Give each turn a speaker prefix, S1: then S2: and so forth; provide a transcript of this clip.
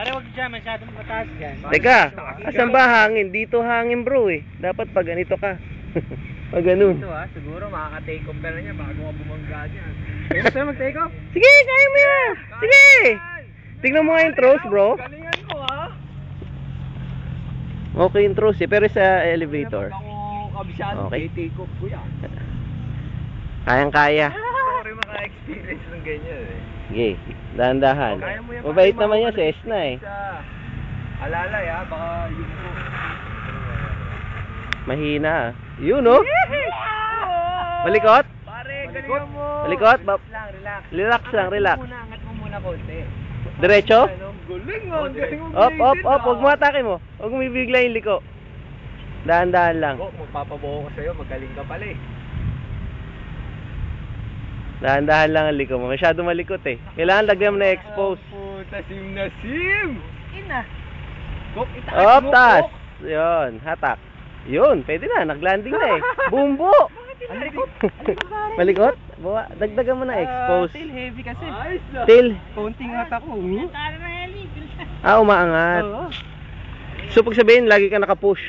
S1: Pare, wag dyan, masyadong mataas dyan.
S2: Teka, asan ba hangin? Dito hangin bro eh. Dapat pag ganito ka. Pag ganun.
S1: Ito siguro makaka-take off ka na niya bago ka bumangga dyan. Gusto mo mag-take off?
S2: Sige, kaya mo yan. Sige. Tignan mo nga yung throws bro.
S1: Galingan ko
S2: Okay yung throws eh, pero sa elevator.
S1: Ako kabisyado,
S2: Okay.
S1: take off ko yan.
S2: Kayang-kaya.
S1: Sorry maka-experience ng ganyan eh.
S2: Sige, dahan-dahan.
S1: Kaya mo yan,
S2: Mabait
S1: pare,
S2: naman yan sa
S1: makakalimutan
S2: Esna eh.
S1: sa alalay baka yun po.
S2: Mahina ah. Yun no? Malikot?
S1: Pare, galingan mo.
S2: Malikot?
S1: Relax.
S2: Relax lang, relax.
S1: Angat mo muna konti.
S2: Diretso?
S1: Galing galing mo.
S2: Up, huwag mo atake mo. Huwag mo bibigla yung liko. Dahan-dahan lang.
S1: Magpapabuho ko sa'yo, magaling ka pala eh.
S2: Dahan-dahan lang ang liko mo. Masyado malikot eh. Kailangan lagyan mo na expose.
S1: Puta, sim na sim. Ina.
S2: Up, taas. Yun, hatak. Yun, pwede na. Naglanding na eh. Bumbo! Malikot? Bawa, dagdagan mo na expose.
S1: Tail heavy kasi.
S2: Tail.
S1: Konting hatak ko.
S2: Umaangat. So, pag sabihin, lagi ka nakapush.